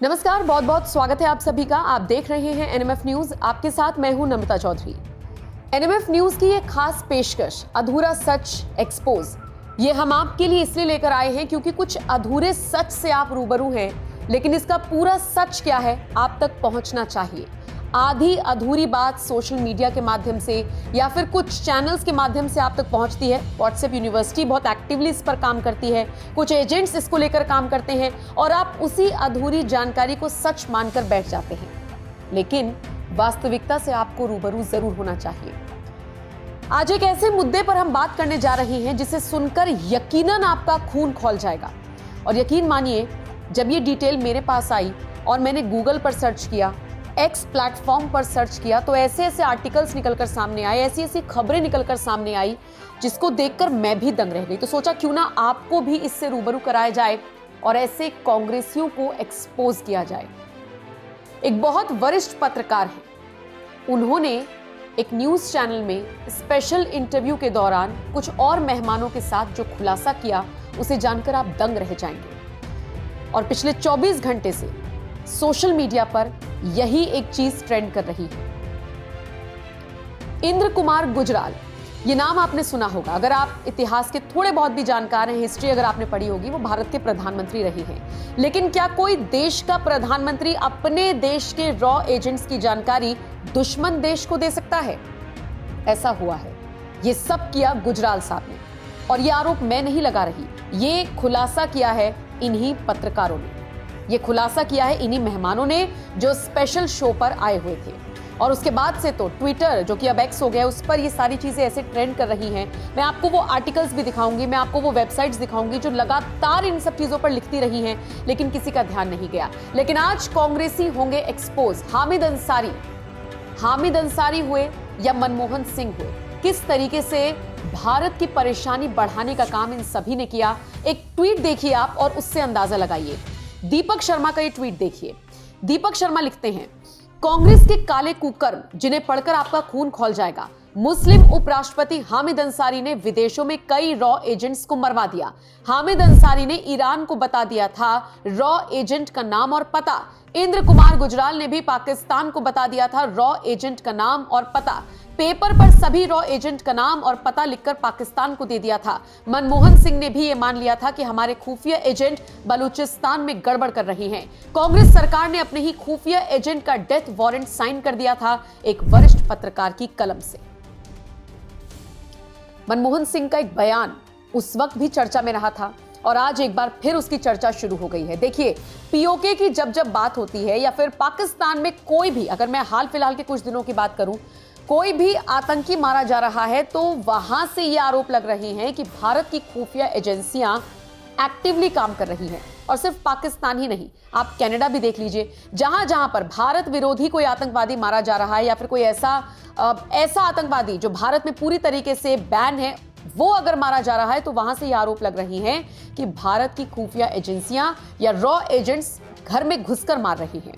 नमस्कार, बहुत बहुत स्वागत है आप सभी का। आप देख रहे हैं एनएमएफ न्यूज। आपके साथ मैं हूं नमिता चौधरी। एनएमएफ न्यूज की एक खास पेशकश अधूरा सच एक्सपोज, ये हम आपके लिए इसलिए लेकर आए हैं क्योंकि कुछ अधूरे सच से आप रूबरू हैं, लेकिन इसका पूरा सच क्या है आप तक पहुंचना चाहिए। आधी अधूरी बात सोशल मीडिया के माध्यम से या फिर कुछ चैनल्स के माध्यम से आप तक पहुंचती है। व्हाट्सएप यूनिवर्सिटी बहुत एक्टिवली इस पर काम करती है, कुछ एजेंट्स इसको लेकर काम करते हैं और आप उसी अधूरी जानकारी को सच मानकर बैठ जाते हैं। लेकिन वास्तविकता से आपको रूबरू जरूर होना चाहिए। आज एक ऐसे मुद्दे पर हम बात करने जा रहे हैं जिसे सुनकर यकीनन आपका खून खौल जाएगा। और यकीन मानिए, जब ये डिटेल मेरे पास आई और मैंने गूगल पर सर्च किया, एक्स प्लेटफॉर्म पर सर्च किया, तो ऐसे ऐसे आर्टिकल्स निकलकर सामने आए, ऐसी ऐसी खबरें निकलकर सामने आई जिसको देखकर मैं भी दंग रह गई। तो सोचा क्यों ना आपको भी इससे रूबरू कराया जाए और ऐसे कांग्रेसियों को एक्सपोज किया जाए। एक बहुत वरिष्ठ पत्रकार है, उन्होंने एक न्यूज चैनल में स्पेशल इंटरव्यू के दौरान कुछ और मेहमानों के साथ जो खुलासा किया, उसे जानकर आप दंग रह जाएंगे। और पिछले 24 घंटे से सोशल मीडिया पर यही एक चीज ट्रेंड कर रही है। इंद्र कुमार गुजराल, ये नाम आपने सुना होगा। अगर आप इतिहास के थोड़े बहुत भी जानकार हैं, हिस्ट्री अगर आपने पढ़ी होगी, वो भारत के प्रधानमंत्री रहे हैं। लेकिन क्या कोई देश का प्रधानमंत्री अपने देश के रॉ एजेंट्स की जानकारी दुश्मन देश को दे सकता है? ऐसा हुआ है। ये सब किया गुजराल साहब ने, और ये आरोप मैं नहीं लगा रही, ये खुलासा किया है इन्हीं पत्रकारों ने, ये खुलासा किया है इन्हीं मेहमानों ने जो स्पेशल शो पर आए हुए थे। और उसके बाद से तो ट्विटर, जो कि अब एक्स हो गया, उस पर ये सारी चीजें ऐसे ट्रेंड कर रही हैं। मैं आपको वो आर्टिकल्स भी दिखाऊंगी, मैं आपको वो वेबसाइट्स दिखाऊंगी जो लगातार इन सब चीजों पर लिखती रही हैं, लेकिन किसी का ध्यान नहीं गया। लेकिन आज कांग्रेसी होंगे एक्सपोज। हामिद अंसारी हुए या मनमोहन सिंह हुए, किस तरीके से भारत की परेशानी बढ़ाने का काम इन सभी ने किया। एक ट्वीट देखिए आप और उससे अंदाजा लगाइए। दीपक शर्मा का ये ट्वीट देखिए। दीपक शर्मा लिखते हैं, कांग्रेस के काले कुकर्म जिन्हें पढ़कर आपका खून खौल जाएगा। मुस्लिम उपराष्ट्रपति हामिद अंसारी ने विदेशों में कई रॉ एजेंट्स को मरवा दिया। हामिद अंसारी ने ईरान को बता दिया था रॉ एजेंट का नाम और पता। इंद्र कुमार गुजराल ने भी पाकिस्तान को बता दिया था रॉ एजेंट का नाम और पता। पेपर पर सभी रॉ एजेंट का नाम और पता लिखकर पाकिस्तान को दे दिया था। मनमोहन सिंह ने भी यह मान लिया था कि हमारे खुफिया एजेंट बलूचिस्तान में गड़बड़ कर रहे हैं। कांग्रेस सरकार ने अपने ही खुफिया एजेंट का डेथ वारंट साइन कर दिया था एक वरिष्ठ पत्रकार की कलम से। मनमोहन सिंह का एक बयान उस वक्त भी चर्चा में रहा था और आज एक बार फिर उसकी चर्चा शुरू हो गई है। देखिए, पीओके की जब जब बात होती है या फिर पाकिस्तान में कोई भी, अगर मैं हाल फिलहाल के कुछ दिनों की बात करूं, कोई भी आतंकी मारा जा रहा है, तो वहां से ये आरोप लग रहे हैं कि भारत की खुफिया एजेंसियां एक्टिवली काम कर रही हैं। और सिर्फ पाकिस्तान ही नहीं, आप कनाडा भी देख लीजिए, जहां जहां पर भारत विरोधी कोई आतंकवादी मारा जा रहा है या फिर कोई ऐसा आतंकवादी जो भारत में पूरी तरीके से बैन है, वो अगर मारा जा रहा है, तो वहां से ये आरोप लग रही हैं कि भारत की खुफिया एजेंसियां या रॉ एजेंट्स घर में घुसकर मार रही हैं।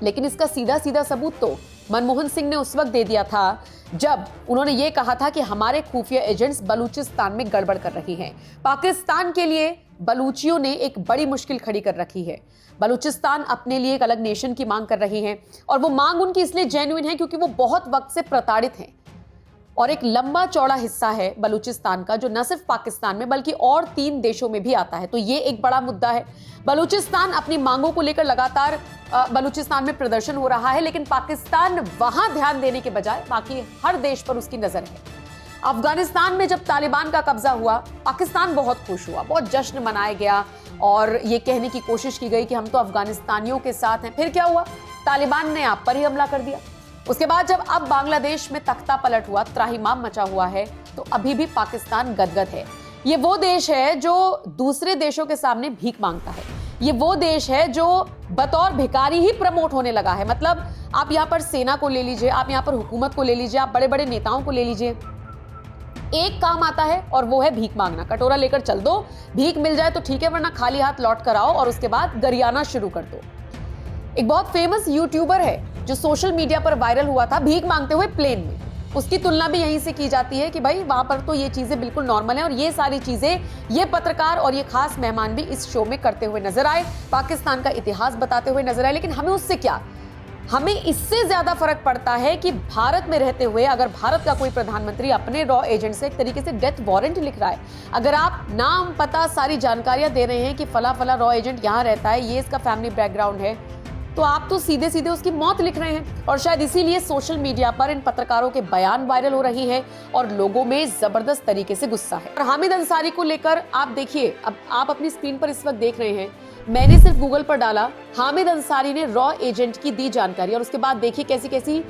लेकिन इसका सीधा सीधा सबूत तो मनमोहन सिंह ने उस वक्त दे दिया था जब उन्होंने ये कहा था कि हमारे खुफिया एजेंट्स बलूचिस्तान में गड़बड़ कर रही हैं। पाकिस्तान के लिए बलूचियों ने एक बड़ी मुश्किल खड़ी कर रखी है। बलूचिस्तान अपने लिए एक अलग नेशन की मांग कर रही हैं और वो मांग उनकी इसलिए जेन्युइन है क्योंकि वो बहुत वक्त से प्रताड़ित हैं और एक लंबा चौड़ा हिस्सा है बलूचिस्तान का जो न सिर्फ पाकिस्तान में बल्कि और 3 देशों में भी आता है। तो ये एक बड़ा मुद्दा है। बलूचिस्तान अपनी मांगों को लेकर लगातार बलूचिस्तान में प्रदर्शन हो रहा है, लेकिन पाकिस्तान वहां ध्यान देने के बजाय बाकी हर देश पर उसकी नजर है। अफगानिस्तान में जब तालिबान का कब्जा हुआ, पाकिस्तान बहुत खुश हुआ, बहुत जश्न मनाया गया और ये कहने की कोशिश की गई कि हम तो अफगानिस्तानियों के साथ हैं। फिर क्या हुआ? तालिबान ने आप पर ही हमला कर दिया। उसके बाद जब अब बांग्लादेश में तख्ता पलट हुआ, त्राहिमाम मचा हुआ है, तो अभी भी पाकिस्तान गदगद है। ये वो देश है जो दूसरे देशों के सामने भीख मांगता है। ये वो देश है जो बतौर भिखारी ही प्रमोट होने लगा है। मतलब आप यहाँ पर सेना को ले लीजिए, आप यहाँ पर हुकूमत को ले लीजिए, आप बड़े बड़े नेताओं को ले लीजिए, एक काम आता है और वो है भीख मांगना। कटोरा लेकर चल दो, भीख मिल जाए तो ठीक है, वरना खाली हाथ लौट कर आओ और उसके बाद गरियाना शुरू कर दो। एक बहुत फेमस यूट्यूबर है जो सोशल मीडिया पर वायरल हुआ था भीख मांगते हुए प्लेन में। उसकी तुलना भी यहीं से की जाती है कि भाई वहां पर तो ये चीजें बिल्कुल नॉर्मल है। और ये सारी चीजें ये पत्रकार और ये खास मेहमान भी इस शो में करते हुए नजर आए, पाकिस्तान का इतिहास बताते हुए नजर आए। लेकिन हमें उससे क्या, हमें इससे ज्यादा फर्क पड़ता है कि भारत में रहते हुए अगर भारत का कोई प्रधानमंत्री अपने रॉ एजेंट से एक तरीके से डेथ वारंट लिख रहा है, अगर आप नाम पता सारी जानकारियां दे रहे हैं कि फला फला रॉ एजेंट यहां रहता है, ये इसका फैमिली बैकग्राउंड है, तो आप तो सीधे सीधे उसकी मौत लिख रहे हैं। और शायद इसीलिए सोशल मीडिया पर इन पत्रकारों के बयान वायरल हो रही हैं और लोगों में जबरदस्त तरीके से गुस्सा है। और हामिद अंसारी को लेकर आप देखिए, अब आप अपनी स्क्रीन पर इस वक्त देख रहे हैं, मैंने सिर्फ गूगल पर डाला हामिद अंसारी ने रॉ एजेंट की दी जानकारी और उसके बाद देखिए कैसी कैसी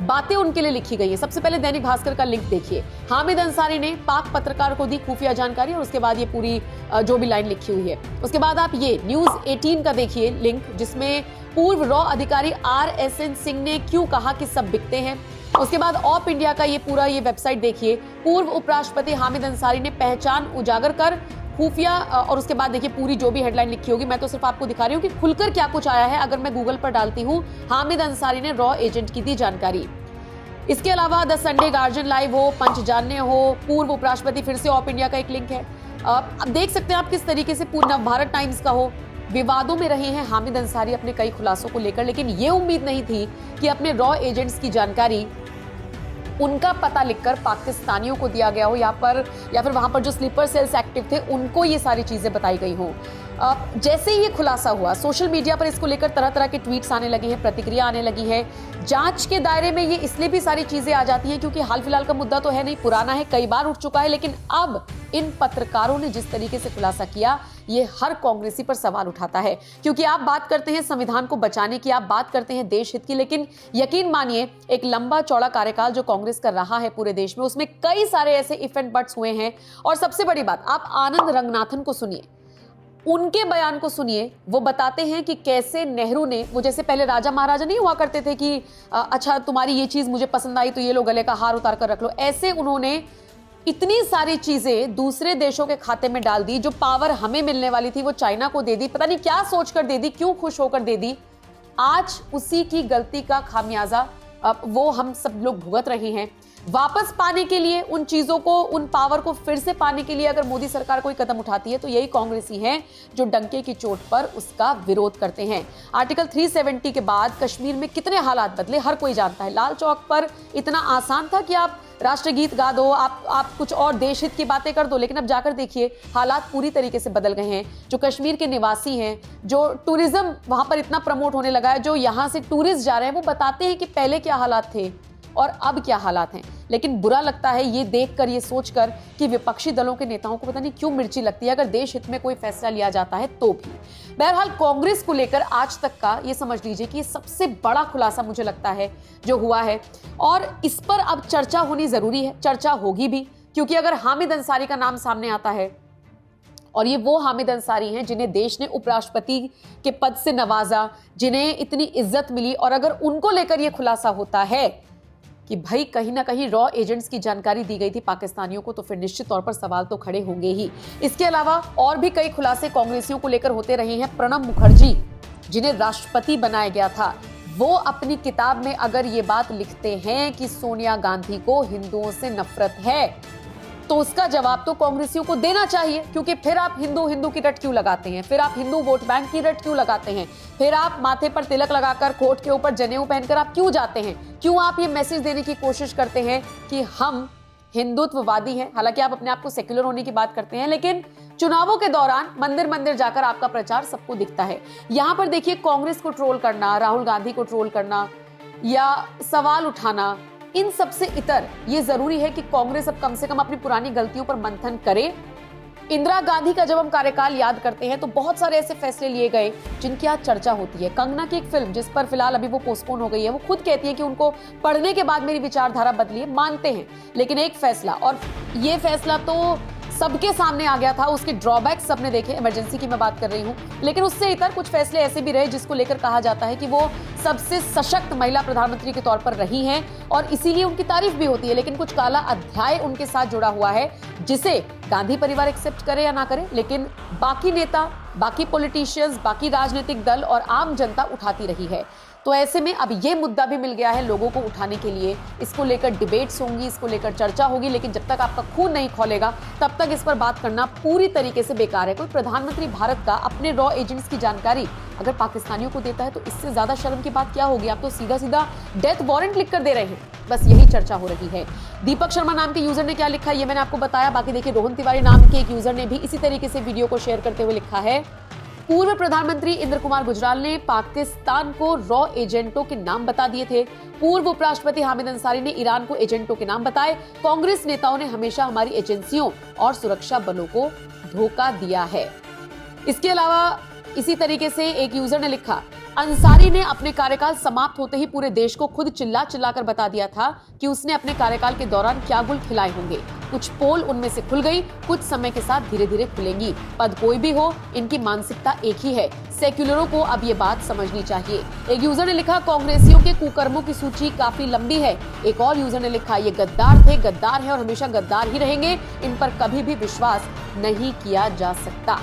बातें उनके लिए लिखी गई है। सबसे पहले दैनिक भास्कर का लिंक देखिए, हामिद अंसारी ने पाक पत्रकार को दी खुफिया जानकारी और उसके बाद ये पूरी जो भी लाइन लिखी हुई है। उसके बाद आप ये न्यूज 18 का देखिए लिंक, जिसमें पूर्व रॉ अधिकारी RSN सिंह ने क्यों कहा कि सब बिकते हैं। उसके बाद ऑप इंडिया का ये पूरा ये वेबसाइट देखिए, पूर्व उपराष्ट्रपति हामिद अंसारी ने पहचान उजागर कर खुफिया, और उसके बाद देखिए पूरी जो भी हेडलाइन लिखी होगी, मैं तो सिर्फ आपको दिखा रही हूँ कि खुलकर क्या कुछ आया है। अगर मैं गूगल पर डालती हूँ हामिद अंसारी ने रॉ एजेंट की दी जानकारी, इसके अलावा द संडे गार्जियन लाइव हो, पंच जानने हो, पूर्व उपराष्ट्रपति, फिर से ऑप इंडिया का एक लिंक है। अब देख सकते हैं आप किस तरीके से पूर्ण भारत टाइम्स का हो, विवादों में रहे हैं हामिद अंसारी अपने कई खुलासों को लेकर। लेकिन ये उम्मीद नहीं थी कि अपने रॉ एजेंट्स की जानकारी उनका पता लिखकर पाकिस्तानियों को दिया गया हो, या फिर वहां पर जो स्लीपर सेल्स एक्टिव थे उनको ये सारी चीजें बताई गई हो। जैसे ही ये खुलासा हुआ, सोशल मीडिया पर इसको लेकर तरह तरह के ट्वीट्स आने लगे हैं, प्रतिक्रिया आने लगी है। जांच के दायरे में ये इसलिए भी सारी चीजें आ जाती हैं क्योंकि हाल फिलहाल का मुद्दा तो है नहीं, पुराना है, कई बार उठ चुका है। लेकिन अब इन पत्रकारों ने जिस तरीके से खुलासा किया, ये हर कांग्रेसी पर सवाल उठाता है। क्योंकि आप बात करते हैं संविधान को बचाने की, आप बात करते हैं देश हित की, लेकिन यकीन मानिए एक लंबा चौड़ा कार्यकाल जो कांग्रेस कर रहा है पूरे देश में, उसमें कई सारे ऐसे इफ एंड बट्स हुए हैं। और सबसे बड़ी बात, आप आनंद रंगनाथन को सुनिए, उनके बयान को सुनिए। वो बताते हैं कि कैसे नेहरू ने, वो जैसे पहले राजा महाराजा नहीं हुआ करते थे कि अच्छा तुम्हारी ये चीज मुझे पसंद आई तो ये लो गले का हार उतार कर रख लो, ऐसे उन्होंने इतनी सारी चीजें दूसरे देशों के खाते में डाल दी। जो पावर हमें मिलने वाली थी वो चाइना को दे दी, पता नहीं क्या सोचकर दे दी, क्यों खुश होकर दे दी। आज उसी की गलती का खामियाजा वो हम सब लोग भुगत रहे हैं। वापस पाने के लिए उन चीजों को, उन पावर को फिर से पाने के लिए अगर मोदी सरकार कोई कदम उठाती है तो यही कांग्रेसी हैं जो डंके की चोट पर उसका विरोध करते हैं। आर्टिकल 370 के बाद कश्मीर में कितने हालात बदले हर कोई जानता है। लाल चौक पर इतना आसान था कि आप राष्ट्रगीत गा दो, आप कुछ और देश हित की बातें कर दो, लेकिन अब जाकर देखिए हालात पूरी तरीके से बदल गए हैं। जो कश्मीर के निवासी हैं, जो टूरिज्म वहां पर इतना प्रमोट होने लगा है, जो यहां से टूरिस्ट जा रहे हैं, वो बताते हैं कि पहले क्या हालात थे और अब क्या हालात हैं। लेकिन बुरा लगता है ये देखकर, ये सोचकर कि विपक्षी दलों के नेताओं को पता नहीं क्यों मिर्ची लगती है अगर देश हित में कोई फैसला लिया जाता है तो भी। बहरहाल कांग्रेस को लेकर आज तक का ये समझ लीजिए कि सबसे बड़ा खुलासा मुझे लगता है जो हुआ है, और इस पर अब चर्चा होनी जरूरी है, चर्चा होगी भी, क्योंकि अगर हामिद अंसारी का नाम सामने आता है, और ये वो हामिद अंसारी हैं जिन्हें देश ने उपराष्ट्रपति के पद से नवाजा, जिन्हें इतनी इज्जत मिली, और अगर उनको लेकर ये खुलासा होता है कि भाई कहीं ना कहीं रॉ एजेंट्स की जानकारी दी गई थी पाकिस्तानियों को, तो फिर निश्चित तौर पर सवाल तो खड़े होंगे ही। इसके अलावा और भी कई खुलासे कांग्रेसियों को लेकर होते रहे हैं। प्रणब मुखर्जी, जिन्हें राष्ट्रपति बनाया गया था, वो अपनी किताब में अगर ये बात लिखते हैं कि सोनिया गांधी को हिंदुओं से नफरत है, तो उसका जवाब तो कांग्रेसियों को देना चाहिए। क्योंकि फिर आप हिंदू हिंदू की रट क्यों लगाते हैं, फिर आप हिंदू वोट बैंक की रट क्यों लगाते हैं, फिर आप माथे पर तिलक लगाकर कोट के ऊपर जनेऊ पहनकर आप क्यों जाते हैं, क्यों आप ये मैसेज देने की कोशिश करते हैं कि हम हिंदुत्ववादी हैं। हालांकि आप अपने आप को सेक्युलर होने की बात करते हैं, लेकिन चुनावों के दौरान मंदिर मंदिर जाकर आपका प्रचार सबको दिखता है। यहां पर देखिए कांग्रेस को ट्रोल करना, राहुल गांधी को ट्रोल करना या सवाल उठाना, इन सबसे इतर ये जरूरी है कि कांग्रेस अब कम से कम अपनी पुरानी गलतियों पर मंथन करे। इंदिरा गांधी का जब हम कार्यकाल याद करते हैं तो बहुत सारे ऐसे फैसले लिए गए जिनकी आज चर्चा होती है। कंगना की एक फिल्म जिस पर फिलहाल अभी वो पोस्टपोन हो गई है, वो खुद कहती है कि उनको पढ़ने के बाद मेरी विचारधारा बदली है, मानते हैं, लेकिन एक फैसला, और ये फैसला तो सबके सामने आ गया था, उसके ड्रॉबैक्स सबने देखे, इमरजेंसी की मैं बात कर रही हूं, लेकिन उससे इतर कुछ फैसले ऐसे भी रहे जिसको लेकर कहा जाता है कि वो सबसे सशक्त महिला प्रधानमंत्री के तौर पर रही हैं और इसीलिए उनकी तारीफ भी होती है। लेकिन कुछ काला अध्याय उनके साथ जुड़ा हुआ है जिसे गांधी परिवार एक्सेप्ट करे या ना करे, लेकिन बाकी नेता, बाकी पॉलिटिशियंस, बाकी राजनीतिक दल और आम जनता उठाती रही है। तो ऐसे में अब ये मुद्दा भी मिल गया है लोगों को उठाने के लिए। इसको लेकर डिबेट्स होंगी, इसको लेकर चर्चा होगी, लेकिन जब तक आपका खून नहीं खौलेगा तब तक इस पर बात करना पूरी तरीके से बेकार है। कोई प्रधानमंत्री भारत का अपने रॉ एजेंट्स की जानकारी अगर पाकिस्तानियों को देता है तो इससे ज्यादा शर्म की बात क्या होगी। आप तो सीधा सीधा डेथ वारंट लिख कर दे रहे हैं। बस यही चर्चा हो रही है। दीपक शर्मा नाम के यूजर ने क्या लिखा ये मैंने आपको बताया। बाकी देखिए रोहन तिवारी नाम के एक यूजर ने भी इसी तरीके से वीडियो को शेयर करते हुए लिखा है, पूर्व प्रधानमंत्री इंद्र कुमार गुजराल ने पाकिस्तान को रॉ एजेंटों के नाम बता दिए थे। पूर्व उपराष्ट्रपति हामिद अंसारी ने ईरान को एजेंटों के नाम बताए। कांग्रेस नेताओं ने हमेशा हमारी एजेंसियों और सुरक्षा बलों को धोखा दिया है। इसके अलावा इसी तरीके से एक यूजर ने लिखा, अंसारी ने अपने कार्यकाल समाप्त होते ही पूरे देश को खुद चिल्ला चिल्लाकर बता दिया था कि उसने अपने कार्यकाल के दौरान क्या गुल खिलाए होंगे। कुछ पोल उनमें से खुल गई, कुछ समय के साथ धीरे धीरे खुलेंगी। पद कोई भी हो, इनकी मानसिकता एक ही है। सेक्युलरों को अब ये बात समझनी चाहिए। एक यूजर ने लिखा, कांग्रेसियों के कुकर्मों की सूची काफी लंबी है। एक और यूजर ने लिखा, ये गद्दार थे, गद्दार है और हमेशा गद्दार ही रहेंगे। इन पर कभी भी विश्वास नहीं किया जा सकता।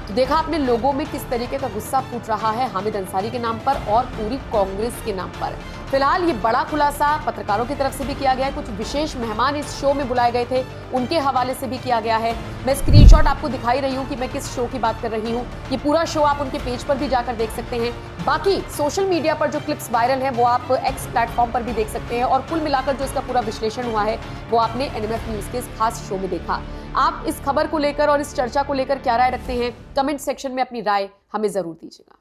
तो देखा आपने लोगों में किस तरीके का गुस्सा फूट रहा है हामिद अंसारी के नाम पर और पूरी कांग्रेस के नाम पर। फिलहाल ये बड़ा खुलासा पत्रकारों की तरफ से भी किया गया है। कुछ विशेष मेहमान इस शो में बुलाए गए थे, उनके हवाले से भी किया गया है। मैं स्क्रीनशॉट आपको दिखाई रही हूं कि मैं किस शो की बात कर रही हूं। ये पूरा शो आप उनके पेज पर भी जाकर देख सकते हैं। बाकी सोशल मीडिया पर जो क्लिप्स वायरल है वो आप एक्स प्लेटफॉर्म पर भी देख सकते हैं। और कुल मिलाकर जो इसका पूरा विश्लेषण हुआ है वो आपने एनएमएफ न्यूज के इस खास शो में देखा। आप इस खबर को लेकर और इस चर्चा को लेकर क्या राय रखते हैं, कमेंट सेक्शन में अपनी राय हमें जरूर दीजिएगा।